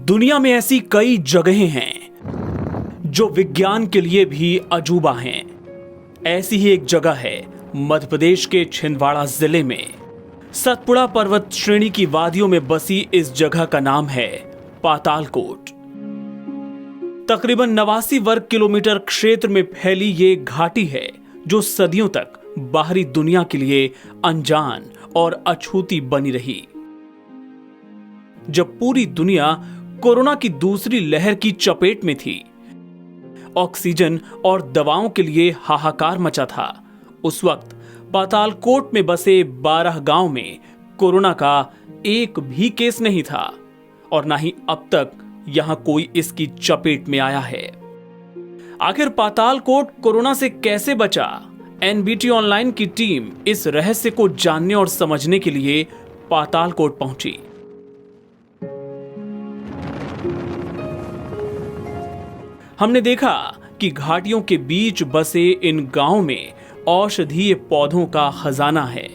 दुनिया में ऐसी कई जगहें हैं जो विज्ञान के लिए भी अजूबा हैं। ऐसी ही एक जगह है मध्य प्रदेश के छिंदवाड़ा जिले में सतपुड़ा पर्वत श्रेणी की वादियों में बसी इस जगह का नाम है पातालकोट। तकरीबन 89 वर्ग किलोमीटर क्षेत्र में फैली ये घाटी है जो सदियों तक बाहरी दुनिया के लिए अनजान और अछूती बनी रही। जब पूरी दुनिया कोरोना की दूसरी लहर की चपेट में थी, ऑक्सीजन और दवाओं के लिए हाहाकार मचा था, उस वक्त पातालकोट में बसे 12 गांव में कोरोना का एक भी केस नहीं था और ना ही अब तक यहां कोई इसकी चपेट में आया है। आखिर पातालकोट कोरोना से कैसे बचा? एनबीटी ऑनलाइन की टीम इस रहस्य को जानने और समझने के लिए पातालकोट पहुंची। हमने देखा कि घाटियों के बीच बसे इन गांवों में औषधीय पौधों का खजाना है।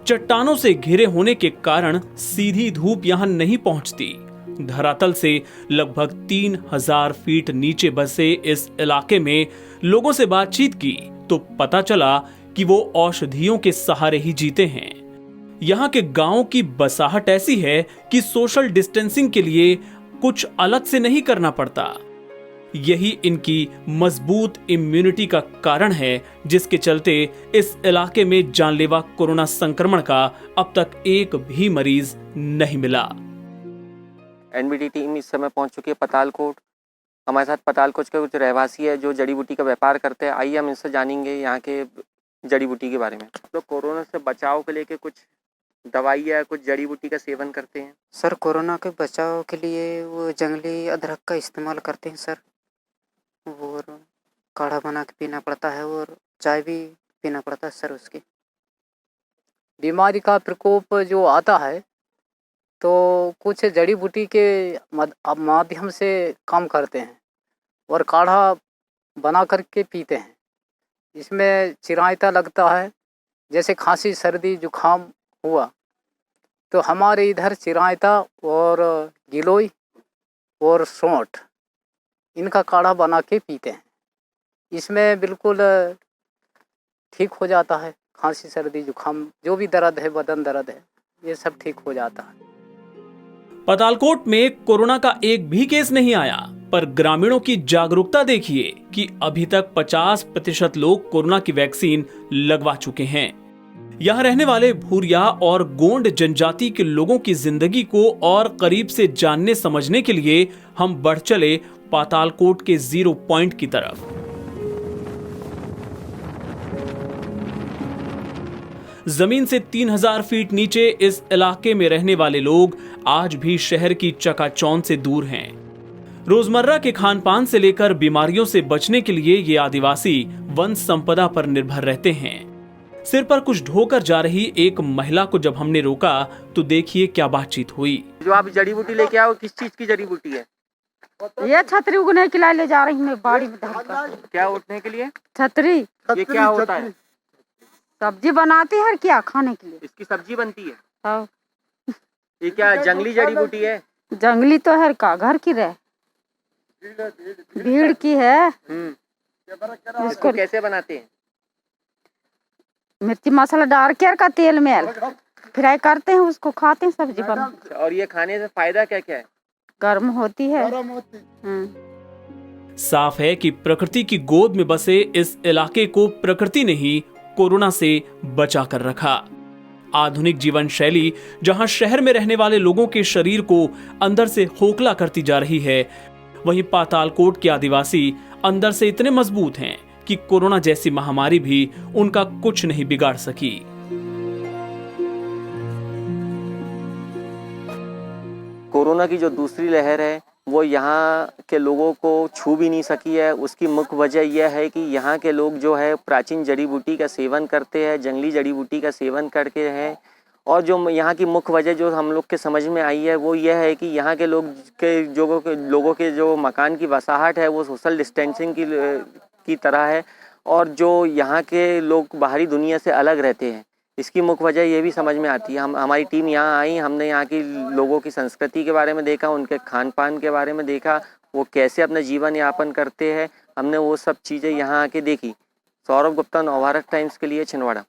चट्टानों से घिरे होने के कारण सीधी धूप यहां नहीं पहुंचती। धरातल से लगभग 3000 फीट नीचे बसे इस इलाके में लोगों से बातचीत की तो पता चला कि वो औषधियों के सहारे ही जीते हैं। यहाँ के गांवों की बसाहट ऐसी है कि सोशल डिस्टेंसिंग के लिए कुछ अलग से नहीं करना पड़ता। यही इनकी मजबूत इम्यूनिटी का कारण है जिसके चलते इस इलाके में जानलेवा कोरोना संक्रमण का अब तक एक भी मरीज नहीं मिला। एनबीटी टीम इस समय पहुंच चुकी है पातालकोट। हमारे साथ पातालकोट के कुछ रहवासी है जो जड़ी बूटी का व्यापार करते हैं। आइए हम इनसे जानेंगे यहाँ के जड़ी बूटी के बारे में। तो कोरोना से बचाव के लिए कुछ दवाई या कुछ जड़ी बूटी का सेवन करते हैं? सर कोरोना के बचाव के लिए वो जंगली अदरक का इस्तेमाल करते हैं सर, और काढ़ा बना के पीना पड़ता है और चाय भी पीना पड़ता है सर। उसकी बीमारी का प्रकोप जो आता है तो कुछ जड़ी बूटी के माध्यम से काम करते हैं और काढ़ा बना करके पीते हैं। इसमें चिरायता लगता है, जैसे खांसी सर्दी जुखाम हुआ तो हमारे इधर चिरायता और गिलोय और सौंठ इनका काढ़ा बना के पीते हैं। इसमें बिल्कुल ठीक हो जाता है। खांसी सर्दी जुखाम जो भी दर्द है, बदन दर्द है, ये सब ठीक हो जाता है। पातालकोट में कोरोना का एक भी केस नहीं आया, पर ग्रामीणों की जागरूकता देखिए कि अभी तक 50% लोग कोरोना की वैक्सीन लगवा चुके हैं। यहाँ रहने वाले भूरिया और गोंड जनजाति के लोगों की जिंदगी को और करीब से जानने समझने के लिए हम बढ़ चले पातालकोट के 0 पॉइंट की तरफ। जमीन से 3000 फीट नीचे इस इलाके में रहने वाले लोग आज भी शहर की चकाचौंध से दूर हैं। रोजमर्रा के खान पान से लेकर बीमारियों से बचने के लिए ये आदिवासी वन संपदा पर निर्भर रहते हैं। सिर पर कुछ ढोकर जा रही एक महिला को जब हमने रोका तो देखिए क्या बातचीत हुई। जो आप जड़ी बूटी लेके आओ, किस चीज की जड़ी बूटी है? ये छतरी उगने के लिए ले जा रही मैं बाड़ी में धर कर। क्या उठने के लिए? छतरी। ये क्या होता है? सब्जी बनाती है क्या खाने के लिए? इसकी सब्जी बनती है। हाँ। ये क्या जंगली जड़ी बूटी है? जंगली तो है का, घर की रहे, भीड़ की है। इसको कैसे बनाते हैं? मिर्ची मसाला डाल के का तेल में फ्राई करते हैं, उसको खाते हैं, सब्जी बना। और ये खाने से फायदा क्या क्या है? गर्म होती है। साफ है कि प्रकृति की गोद में बसे इस इलाके को प्रकृति ने ही कोरोना से बचा कर रखा। आधुनिक जीवन शैली जहां शहर में रहने वाले लोगों के शरीर को अंदर से खोखला करती जा रही है, वहीं पातालकोट के आदिवासी अंदर से इतने मजबूत हैं कि कोरोना जैसी महामारी भी उनका कुछ नहीं बिगाड़ सकी। कोरोना की जो दूसरी लहर है वो यहाँ के लोगों को छू भी नहीं सकी है। उसकी मुख्य वजह यह है कि यहाँ के लोग जो है प्राचीन जड़ी बूटी का सेवन करते हैं, जंगली जड़ी बूटी का सेवन करके हैं। और जो यहाँ की मुख्य वजह जो हम लोग के समझ में आई है वो यह है कि यहाँ के लोगों के जो मकान की बसाहट है वो सोशल डिस्टेंसिंग की तरह है। और जो यहाँ के लोग बाहरी दुनिया से अलग रहते हैं, इसकी मुख्य वजह ये भी समझ में आती है। हमारी टीम यहाँ आई, हमने यहाँ की लोगों की संस्कृति के बारे में देखा, उनके खान पान के बारे में देखा, वो कैसे अपना जीवन यापन करते हैं, हमने वो सब चीज़ें यहाँ आके देखी। सौरभ गुप्ता, नवभारत टाइम्स के लिए, छिंदवाड़ा।